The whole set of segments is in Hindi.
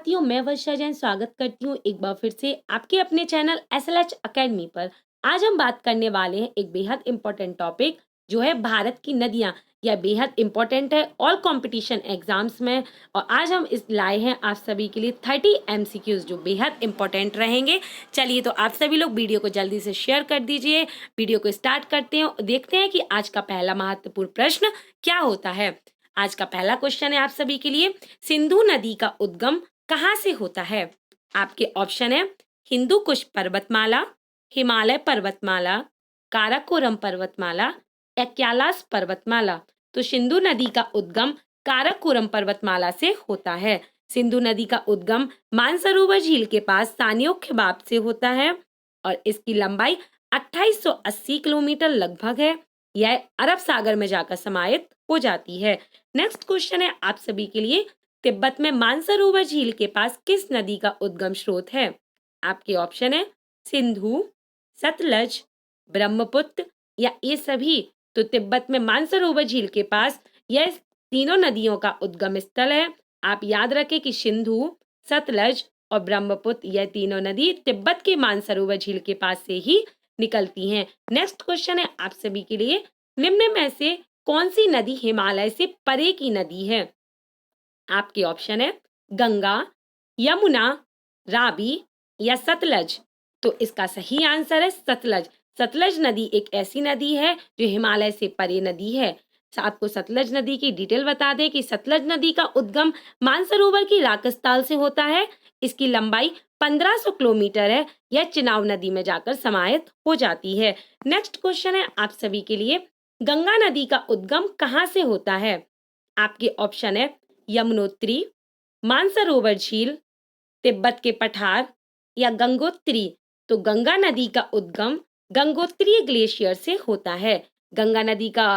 साथियों, मैं वर्षा जैन स्वागत करती हूँ एक बार फिर से आपके अपने चैनल एसएलएच अकेडमी पर। आज हम बात करने वाले हैं एक बेहद इम्पोर्टेंट टॉपिक जो है भारत की नदियाँ। यह बेहद इम्पोर्टेंट है ऑल कंपटीशन एग्जाम्स में। और आज हम इस लाए हैं आप सभी के लिए 30 एमसीक्यूज जो बेहद इम्पोर्टेंट रहेंगे। चलिए तो आप सभी लोग वीडियो को जल्दी से शेयर कर दीजिए। वीडियो को स्टार्ट करते हैं और देखते हैं कि आज का पहला महत्वपूर्ण प्रश्न क्या होता है। आज का पहला क्वेश्चन है आप सभी के लिए, सिंधु नदी का उद्गम कहाँ से होता है। आपके ऑप्शन है हिंदू कुश पर्वतमाला, हिमालय पर्वतमाला, काराकोरम पर्वतमाला या कैलाश पर्वतमाला। तो सिंधु नदी का उद्गम काराकोरम पर्वतमाला से होता है। सिंधु नदी का उद्गम मानसरोवर झील के पास सानियोक खिबाब से होता है और इसकी लंबाई 2880 किलोमीटर लगभग है। यह अरब सागर में जाकर समाहित हो जाती है। नेक्स्ट क्वेश्चन है आप सभी के लिए, तिब्बत में मानसरोवर झील के पास किस नदी का उद्गम स्रोत है। आपके ऑप्शन है सिंधु, सतलज, ब्रह्मपुत्र या ये सभी। तो तिब्बत में मानसरोवर झील के पास यह तीनों नदियों का उद्गम स्थल है। आप याद रखें कि सिंधु, सतलज और ब्रह्मपुत्र यह तीनों नदी तिब्बत के मानसरोवर झील के पास से ही निकलती हैं। नेक्स्ट क्वेश्चन है आप सभी के लिए, निम्न में से कौन सी नदी हिमालय से परे की नदी है। आपके ऑप्शन है गंगा, यमुना, रावी या सतलज। तो इसका सही आंसर है सतलज। सतलज नदी एक ऐसी नदी है जो हिमालय से परे नदी है। आपको सतलज नदी की डिटेल बता दें कि सतलज नदी का उद्गम मानसरोवर की राकसताल से होता है। इसकी लंबाई 1500 किलोमीटर है। यह चिनाब नदी में जाकर समाहित हो जाती है। नेक्स्ट क्वेश्चन है आप सभी के लिए, गंगा नदी का उद्गम कहाँ से होता है। आपके ऑप्शन है यमुनोत्री, मानसरोवर झील, तिब्बत के पठार या गंगोत्री। तो गंगा नदी का उद्गम गंगोत्रीय ग्लेशियर से होता है। गंगा नदी का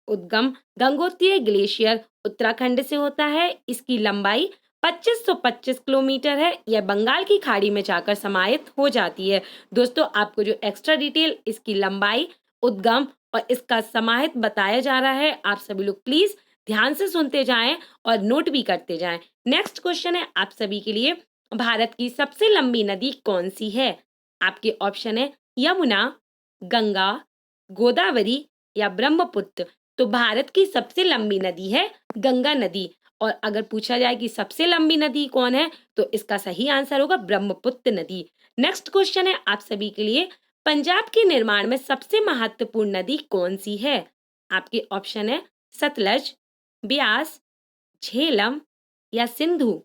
उद्गम गंगोत्रीय ग्लेशियर उत्तराखंड से होता है। इसकी लंबाई 2525 किलोमीटर है। यह बंगाल की खाड़ी में जाकर समाहित हो जाती है। दोस्तों, आपको जो एक्स्ट्रा डिटेल इसकी लंबाई, उद्गम और इसका समाहित बताया जा रहा है, आप सभी लोग प्लीज ध्यान से सुनते जाएं और नोट भी करते जाएं। नेक्स्ट क्वेश्चन है आप सभी के लिए, भारत की सबसे लंबी नदी कौन सी है। आपके ऑप्शन है यमुना, गंगा, गोदावरी या ब्रह्मपुत्र। तो भारत की सबसे लंबी नदी है गंगा नदी। और अगर पूछा जाए कि सबसे लंबी नदी कौन है, तो इसका सही आंसर होगा ब्रह्मपुत्र नदी। नेक्स्ट क्वेश्चन है आप सभी के लिए, पंजाब के निर्माण में सबसे महत्वपूर्ण नदी कौन सी है। आपके ऑप्शन है सतलज, ब्यास, झेलम या सिंधु।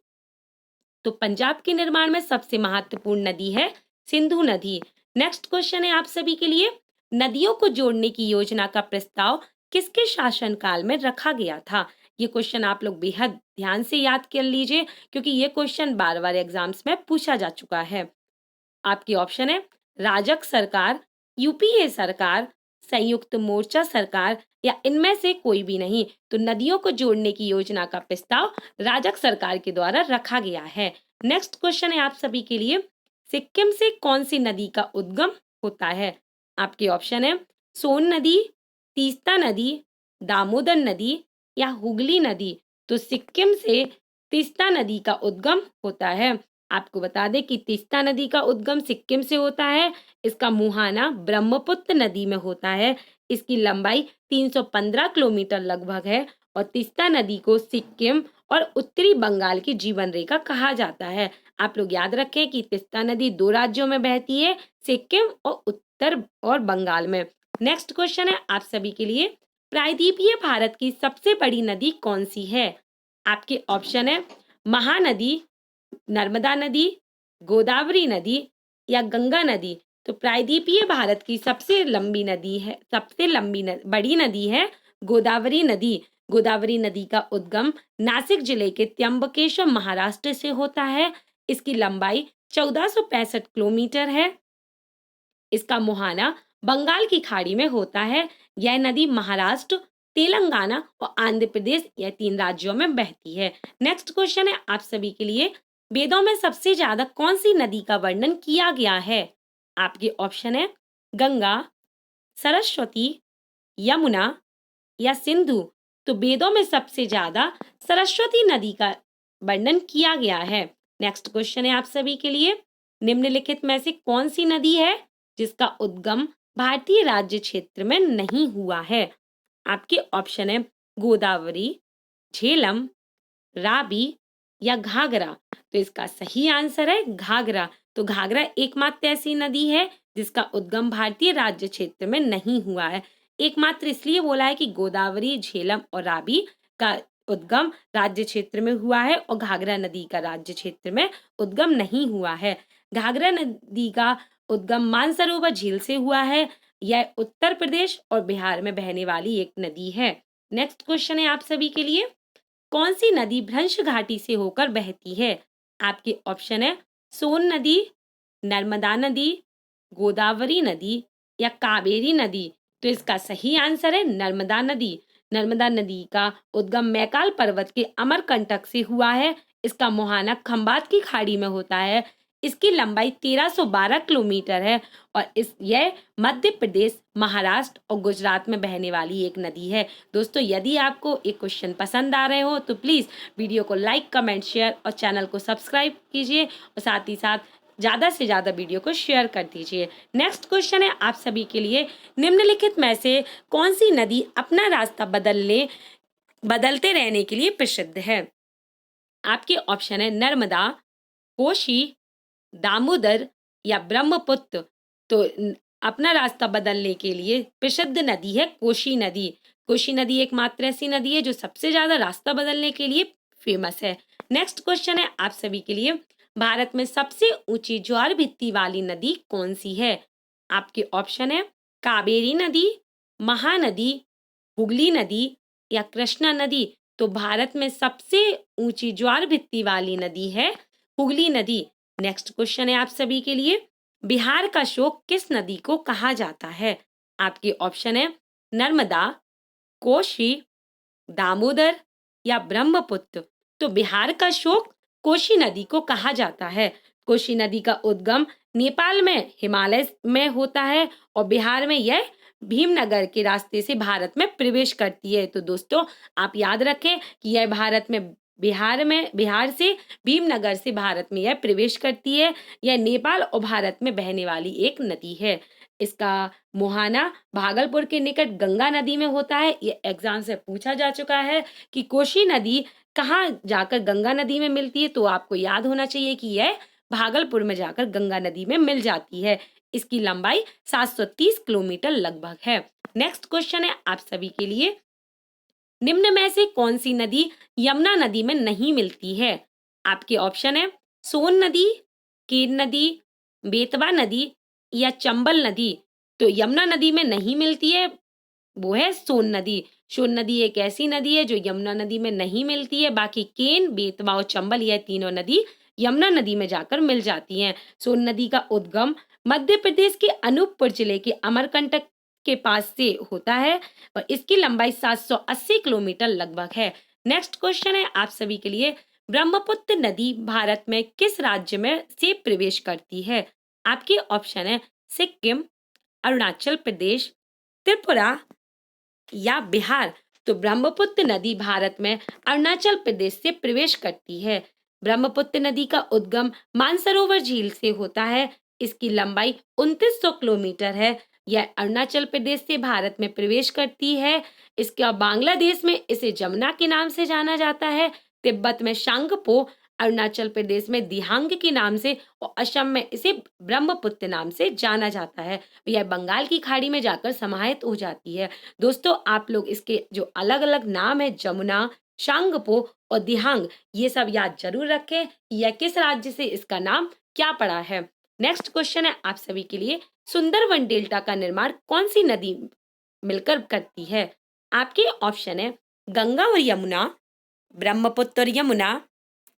तो पंजाब के निर्माण में सबसे महत्वपूर्ण नदी है सिंधु नदी। नेक्स्ट क्वेश्चन है आप सभी के लिए, नदियों को जोड़ने की योजना का प्रस्ताव किसके शासनकाल में रखा गया था। ये क्वेश्चन आप लोग बेहद ध्यान से याद कर लीजिए क्योंकि ये क्वेश्चन बार बार एग्जाम्स में पूछा जा चुका है। आपके ऑप्शन है राजक सरकार, यूपीए सरकार, संयुक्त मोर्चा सरकार या इनमें से कोई भी नहीं। तो नदियों को जोड़ने की योजना का प्रस्ताव राजक सरकार के द्वारा रखा गया है। नेक्स्ट क्वेश्चन है आप सभी के लिए, सिक्किम से कौन सी नदी का उद्गम होता है। आपके ऑप्शन है सोन नदी, तीस्ता नदी, दामोदर नदी या हुगली नदी। तो सिक्किम से तीस्ता नदी का उद्गम होता है। आपको बता दें कि तीस्ता नदी का उद्गम सिक्किम से होता है। इसका मुहाना ब्रह्मपुत्र नदी में होता है। इसकी लंबाई 315 किलोमीटर लगभग है और तीस्ता नदी को सिक्किम और उत्तरी बंगाल की जीवन रेखा कहा जाता है। आप लोग याद रखें कि तीस्ता नदी 2 राज्यों में बहती है, सिक्किम और उत्तर और बंगाल में। नेक्स्ट क्वेश्चन है आप सभी के लिए, प्रायद्वीपीय भारत की सबसे बड़ी नदी कौन सी है। आपके ऑप्शन है महानदी, नर्मदा नदी, गोदावरी नदी या गंगा नदी। तो प्रायद्वीपीय भारत की सबसे लंबी नदी है, बड़ी नदी है गोदावरी नदी। गोदावरी नदी का उद्गम नासिक जिले के त्र्यंबकेश्वर महाराष्ट्र से होता है। इसकी लंबाई 1465 किलोमीटर है। इसका मुहाना बंगाल की खाड़ी में होता है। यह नदी महाराष्ट्र, तेलंगाना और आंध्र प्रदेश यह 3 राज्यों में बहती है। नेक्स्ट क्वेश्चन है आप सभी के लिए, वेदों में सबसे ज्यादा कौन सी नदी का वर्णन किया गया है। आपके ऑप्शन है गंगा, सरस्वती, यमुना या सिंधु। तो वेदों में सबसे ज्यादा सरस्वती नदी का वर्णन किया गया है। नेक्स्ट क्वेश्चन है आप सभी के लिए, निम्नलिखित में से कौन सी नदी है जिसका उद्गम भारतीय राज्य क्षेत्र में नहीं हुआ है? आपके ऑप्शन है गोदावरी, झेलम, राबी या घाघरा। तो इसका सही आंसर है घाघरा। तो घाघरा एकमात्र ऐसी नदी है जिसका उद्गम भारतीय राज्य क्षेत्र में नहीं हुआ है। एकमात्र इसलिए बोला है कि गोदावरी, झेलम और राबी का उद्गम राज्य क्षेत्र में हुआ है और घाघरा नदी का राज्य क्षेत्र में उद्गम नहीं हुआ है। घाघरा नदी का उद्गम मानसरोवर झील से हुआ है। यह उत्तर प्रदेश और बिहार में बहने वाली एक नदी है। नेक्स्ट क्वेश्चन है आप सभी के लिए, कौन सी नदी भ्रंश घाटी से होकर बहती है? आपके ऑप्शन है सोन नदी, नर्मदा नदी, गोदावरी नदी या कावेरी नदी। तो इसका सही आंसर है नर्मदा नदी। नर्मदा नदी का उद्गम मैकाल पर्वत के अमरकंटक से हुआ है। इसका मुहाना खंबात की खाड़ी में होता है। इसकी लंबाई 1312 किलोमीटर है और यह मध्य प्रदेश, महाराष्ट्र और गुजरात में बहने वाली एक नदी है। दोस्तों, यदि आपको एक क्वेश्चन पसंद आ रहे हो तो प्लीज़ वीडियो को लाइक, कमेंट, शेयर और चैनल को सब्सक्राइब कीजिए और साथ ही साथ ज़्यादा से ज़्यादा वीडियो को शेयर कर दीजिए। नेक्स्ट क्वेश्चन है आप सभी के लिए, निम्नलिखित में से कौन सी नदी अपना रास्ता बदलते रहने के लिए प्रसिद्ध है? आपके ऑप्शन है नर्मदा, कोशी, दामोदर या ब्रह्मपुत्र। तो अपना रास्ता बदलने के लिए प्रसिद्ध नदी है कोशी नदी। कोशी नदी एकमात्र ऐसी नदी है जो सबसे ज्यादा रास्ता बदलने के लिए फेमस है। नेक्स्ट क्वेश्चन है आप सभी के लिए, भारत में सबसे ऊंची ज्वार भित्ति वाली नदी कौन सी है? आपके ऑप्शन है कावेरी नदी, महानदी, हुगली नदी या कृष्णा नदी। तो भारत में सबसे ऊंची ज्वार भित्ति वाली नदी है हुगली नदी। नेक्स्ट क्वेश्चन है आप सभी के लिए, बिहार का शोक किस नदी को कहा जाता है? आपके ऑप्शन है नर्मदा, कोशी, दामोदर या ब्रह्मपुत्र। तो बिहार का शोक कोशी नदी को कहा जाता है। कोशी नदी का उद्गम नेपाल में हिमालय में होता है और बिहार में यह भीमनगर के रास्ते से भारत में प्रवेश करती है। तो दोस्तों, आप याद रखें कि यह बिहार से भीमनगर से भारत में यह प्रवेश करती है। यह नेपाल और भारत में बहने वाली एक नदी है। इसका मुहाना भागलपुर के निकट गंगा नदी में होता है। ये एग्जाम से पूछा जा चुका है कि कोशी नदी कहाँ जाकर गंगा नदी में मिलती है। तो आपको याद होना चाहिए कि यह भागलपुर में जाकर गंगा नदी में मिल जाती है। इसकी लंबाई 730 किलोमीटर लगभग है। नेक्स्ट क्वेश्चन है आप सभी के लिए, निम्न में से कौन सी नदी यमुना नदी में नहीं मिलती है? आपके ऑप्शन है सोन नदी, केन नदी, बेतवा नदी या चंबल नदी। तो यमुना नदी में नहीं मिलती है, वो है सोन नदी। सोन नदी एक ऐसी नदी है जो यमुना नदी में नहीं मिलती है। बाकी केन, बेतवा और चंबल यह तीनों नदी यमुना नदी में जाकर मिल जाती हैं। सोन नदी का उद्गम मध्य प्रदेश के अनूपपुर जिले के अमरकंटक के पास से होता है और इसकी लंबाई 780 किलोमीटर लगभग है। नेक्स्ट क्वेश्चन है आप सभी के लिए, ब्रह्मपुत्र नदी भारत में किस राज्य में से प्रवेश करती है? आपके ऑप्शन है सिक्किम, अरुणाचल प्रदेश, त्रिपुरा या बिहार। तो ब्रह्मपुत्र नदी भारत में अरुणाचल प्रदेश से प्रवेश करती है। ब्रह्मपुत्र नदी का उद्गम मानसरोवर झील से होता है। इसकी लंबाई 2900 किलोमीटर है। यह अरुणाचल प्रदेश से भारत में प्रवेश करती है। इसका बांग्लादेश में इसे जमुना के नाम से जाना जाता है, तिब्बत में शांगपो, अरुणाचल प्रदेश में दिहांग के नाम से और असम में इसे ब्रह्मपुत्र नाम से जाना जाता है। यह बंगाल की खाड़ी में जाकर समाहित हो जाती है। दोस्तों, आप लोग इसके जो अलग अलग नाम है, जमुना, शांगपो और दिहांग, ये सब याद जरूर रखें। यह किस राज्य से इसका नाम क्या पड़ा है। नेक्स्ट क्वेश्चन है आप सभी के लिए, सुंदरवन डेल्टा का निर्माण कौन सी नदी मिलकर करती है? आपके ऑप्शन है गंगा और यमुना, ब्रह्मपुत्र और यमुना,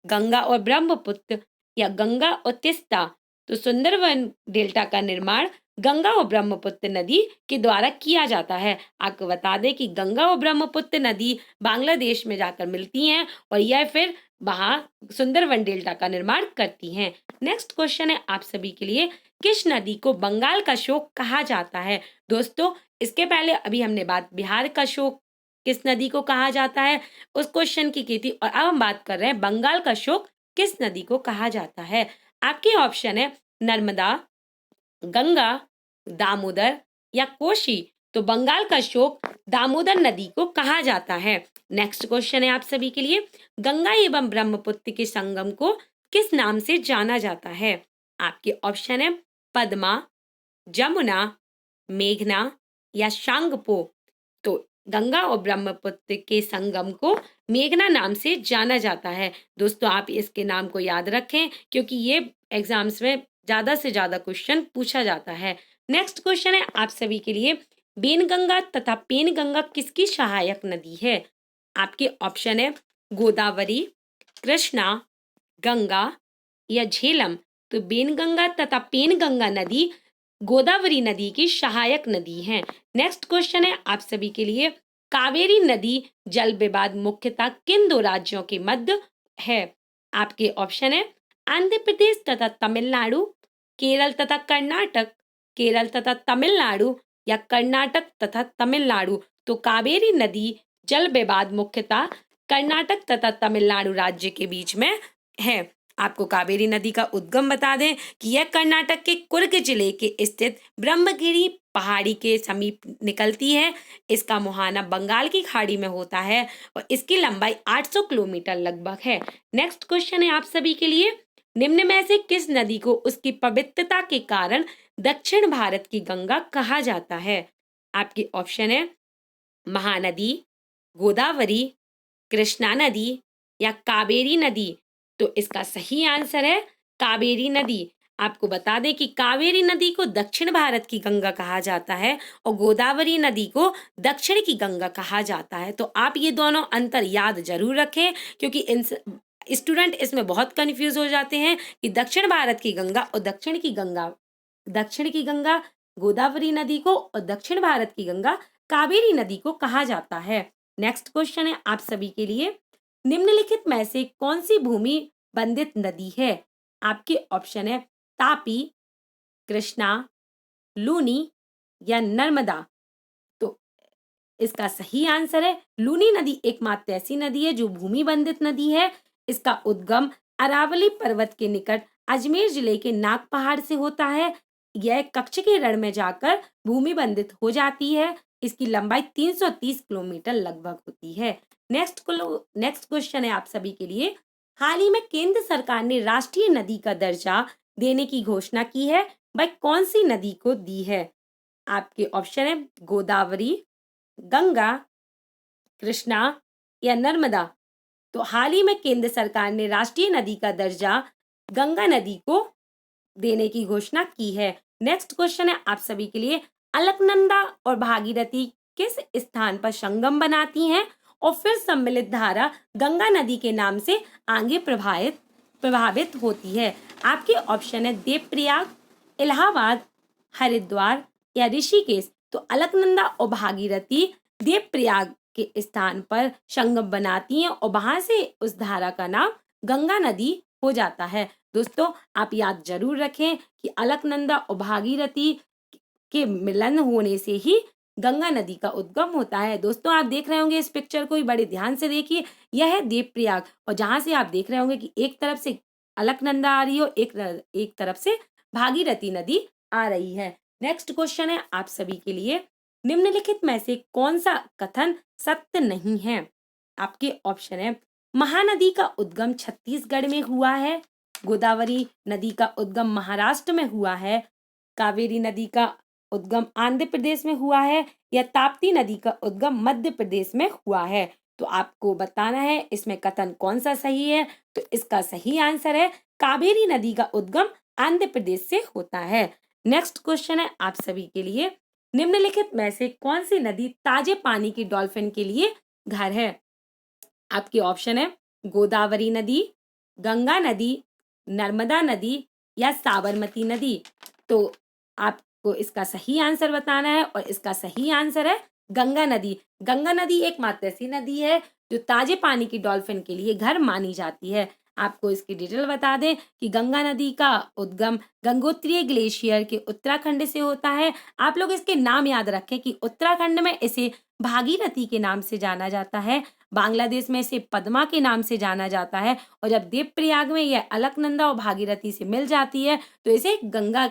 गंगा और ब्रह्मपुत्र या गंगा और तीस्ता। तो सुंदरवन डेल्टा का निर्माण गंगा और ब्रह्मपुत्र नदी के द्वारा किया जाता है। आपको बता दें कि गंगा और ब्रह्मपुत्र नदी बांग्लादेश में जाकर मिलती हैं और यह फिर वहां सुंदरवन डेल्टा का निर्माण करती हैं। नेक्स्ट क्वेश्चन है आप सभी के लिए, किस नदी को बंगाल का शोक कहा जाता है? दोस्तों, इसके पहले अभी हमने बात बिहार का शोक किस नदी को कहा जाता है उस क्वेश्चन की थी और अब हम बात कर रहे हैं बंगाल का शोक किस नदी को कहा जाता है? आपके ऑप्शन है नर्मदा, गंगा, दामोदर या कोशी। तो बंगाल का शोक दामोदर नदी को कहा जाता है। नेक्स्ट क्वेश्चन है आप सभी के लिए, गंगा एवं ब्रह्मपुत्र के संगम को किस नाम से जाना जाता है? आपके ऑप्शन है पद्मा, जमुना, मेघना या शांगपो। तो गंगा और ब्रह्मपुत्र के संगम को मेघना नाम से जाना जाता है। दोस्तों आप इसके नाम को याद रखें क्योंकि ये एग्जाम्स में ज्यादा से ज्यादा क्वेश्चन पूछा जाता है। नेक्स्ट क्वेश्चन है आप सभी के लिए, बेनगंगा तथा पेनगंगा किसकी सहायक नदी है? आपके ऑप्शन है गोदावरी, कृष्णा, गंगा या झेलम। तो बेनगंगा तथा पेनगंगा नदी गोदावरी नदी की सहायक नदी है। नेक्स्ट क्वेश्चन है आप सभी के लिए, कावेरी नदी जल विवाद मुख्यतः किन दो राज्यों के मध्य है? आपके ऑप्शन है आंध्र प्रदेश तथा तमिलनाडु, केरल तथा कर्नाटक, केरल तथा तमिलनाडु या कर्नाटक तथा तमिलनाडु। तो कावेरी नदी जल विवाद मुख्यतः कर्नाटक तथा तमिलनाडु राज्य के बीच में है। आपको कावेरी नदी का उद्गम बता दें कि यह कर्नाटक के कुर्ग जिले के स्थित ब्रह्मगिरी पहाड़ी के समीप निकलती है। इसका मुहाना बंगाल की खाड़ी में होता है और इसकी लंबाई 800 किलोमीटर लगभग है। नेक्स्ट क्वेश्चन है आप सभी के लिए, निम्न में से किस नदी को उसकी पवित्रता के कारण दक्षिण भारत की गंगा कहा जाता है? आपके ऑप्शन है महानदी, गोदावरी, कृष्णा नदी या कावेरी नदी। तो इसका सही आंसर है कावेरी नदी। आपको बता दें कि कावेरी नदी को दक्षिण भारत की गंगा कहा जाता है और गोदावरी नदी को दक्षिण की गंगा कहा जाता है। तो आप ये दोनों अंतर याद जरूर रखें क्योंकि स्टूडेंट इसमें बहुत कंफ्यूज हो जाते हैं कि दक्षिण भारत की गंगा और दक्षिण की गंगा गोदावरी नदी को और दक्षिण भारत की गंगा कावेरी नदी को कहा जाता है। नेक्स्ट क्वेश्चन है आप सभी के लिए, निम्नलिखित में से कौन सी भूमि बंधित नदी है? आपके ऑप्शन है तापी, कृष्णा, लूनी या नर्मदा। तो इसका सही आंसर है लूनी नदी एकमात्र ऐसी नदी है जो भूमि बंधित नदी है। इसका उद्गम अरावली पर्वत के निकट अजमेर जिले के नाग पहाड़ से होता है। यह कच्छ के रण में जाकर भूमि बंधित हो जाती है। इसकी लंबाई 330 किलोमीटर लगभग होती है। नेक्स्ट क्वेश्चन है आप सभी के लिए, हाल ही में केंद्र सरकार ने राष्ट्रीय नदी का दर्जा देने की घोषणा की है, वह कौन सी नदी को दी है? आपके ऑप्शन है गोदावरी, गंगा, कृष्णा या नर्मदा। तो हाल ही में केंद्र सरकार ने राष्ट्रीय नदी का दर्जा गंगा नदी को देने की घोषणा की है। नेक्स्ट क्वेश्चन है आप सभी के लिए, अलकनंदा और भागीरथी किस स्थान पर संगम बनाती हैं और फिर सम्मिलित धारा गंगा नदी के नाम से आगे प्रभावित होती है? आपके ऑप्शन है देवप्रयाग, इलाहाबाद, हरिद्वार या ऋषिकेश। तो अलकनंदा और भागीरथी देवप्रयाग के स्थान पर संगम बनाती हैं और वहां से उस धारा का नाम गंगा नदी हो जाता है। दोस्तों आप याद जरूर रखें कि अलकनंदा और भागीरथी के मिलन होने से ही गंगा नदी का उद्गम होता है। दोस्तों आप देख रहे होंगे इस पिक्चर को बड़े ध्यान से देखिए, यह है देवप्रयाग और जहां से आप देख रहे होंगे कि एक तरफ से अलकनंदा आ रही है और एक तरफ से भागीरथी नदी आ रही है। नेक्स्ट क्वेश्चन है आप सभी के लिए, निम्नलिखित में से कौन सा कथन सत्य नहीं है? आपके ऑप्शन है महानदी का उद्गम छत्तीसगढ़ में हुआ है, गोदावरी नदी का उद्गम महाराष्ट्र में हुआ है, कावेरी नदी का उद्गम आंध्र प्रदेश में हुआ है या ताप्ती नदी का उद्गम मध्य प्रदेश में हुआ है। तो आपको बताना है इसमें कथन कौन सा सही है। तो इसका सही आंसर है कावेरी नदी का उद्गम आंध्र प्रदेश से होता है। नेक्स्ट क्वेश्चन है आप सभी के लिए, निम्नलिखित में से कौन सी नदी ताजे पानी की डॉल्फिन के लिए घर है? आपके ऑप्शन है गोदावरी नदी, गंगा नदी, नर्मदा नदी या साबरमती नदी। तो आपको इसका सही आंसर बताना है और इसका सही आंसर है गंगा नदी। गंगा नदी एकमात्र ऐसी नदी है जो ताजे पानी की डॉल्फिन के लिए घर मानी जाती है। आपको इसकी डिटेल बता दें कि गंगा नदी का उद्गम गंगोत्रीय ग्लेशियर के उत्तराखंड से होता है। आप लोग इसके नाम याद रखें कि उत्तराखंड में इसे भागीरथी के नाम से जाना जाता है, बांग्लादेश में इसे पद्मा के नाम से जाना जाता है, और जब देवप्रयाग में यह अलकनंदा और भागीरथी से मिल जाती है तो इसे गंगा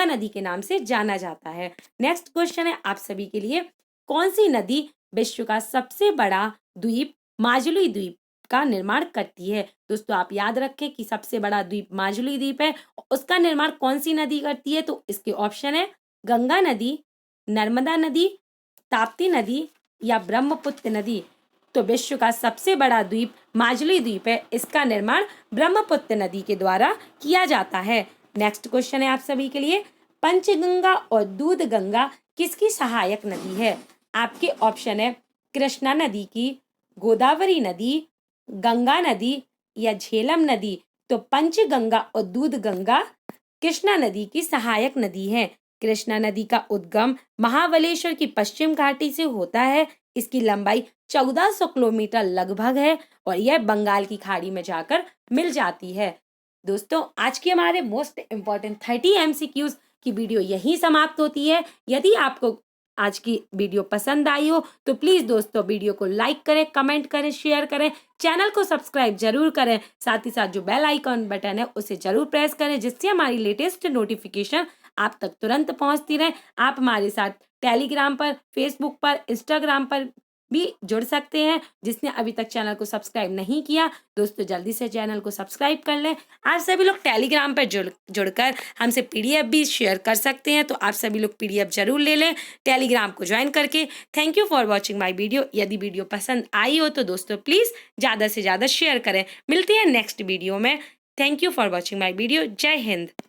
नदी के नाम से जाना जाता है। नेक्स्ट क्वेश्चन है आप सभी के लिए, कौन सी नदी विश्व का सबसे बड़ा द्वीप माजुली द्वीप का निर्माण करती है? दोस्तों आप याद रखें कि सबसे बड़ा द्वीप माजुली द्वीप है। उसका निर्माण कौन सी नदी करती है? तो इसके ऑप्शन है गंगा नदी, नर्मदा नदी, ताप्ती नदी या ब्रह्मपुत्र नदी। तो विश्व का सबसे बड़ा द्वीप माजुली द्वीप है, इसका निर्माण ब्रह्मपुत्र नदी के द्वारा किया जाता है। नेक्स्ट क्वेश्चन है आप सभी के लिए, पंचगंगा और दूध गंगा किसकी सहायक नदी है? आपके ऑप्शन है कृष्णा नदी की, गोदावरी नदी, गंगा नदी या झेलम नदी। तो पंचगंगा और दूध गंगा कृष्णा नदी की सहायक नदी है। कृष्णा नदी का उद्गम महाबलेश्वर की पश्चिम घाटी से होता है। इसकी लंबाई 1400 किलोमीटर लगभग है और यह बंगाल की खाड़ी में जाकर मिल जाती है। दोस्तों आज की हमारे मोस्ट इम्पॉर्टेंट 30 MCQs की वीडियो यहीं समाप्त होती है। यदि आपको आज की वीडियो पसंद आई हो तो प्लीज दोस्तों वीडियो को लाइक करें, कमेंट करें, शेयर करें, चैनल को सब्सक्राइब जरूर करें। साथ ही साथ जो बेल आइकॉन बटन है उसे जरूर प्रेस करें, जिससे हमारी लेटेस्ट नोटिफिकेशन आप तक तुरंत पहुंचती रहे। आप हमारे साथ टेलीग्राम पर, फेसबुक पर, इंस्टाग्राम पर भी जुड़ सकते हैं। जिसने अभी तक चैनल को सब्सक्राइब नहीं किया दोस्तों जल्दी से चैनल को सब्सक्राइब कर लें। आप सभी लोग टेलीग्राम पर जुड़कर हमसे PDF भी शेयर कर सकते हैं, तो आप सभी लोग PDF जरूर ले लें टेलीग्राम को ज्वाइन करके। Thank you for watching my video. यदि वीडियो पसंद आई हो तो दोस्तों प्लीज ज़्यादा से ज़्यादा शेयर करें। मिलते हैं नेक्स्ट वीडियो में। Thank you for watching my video. जय हिंद।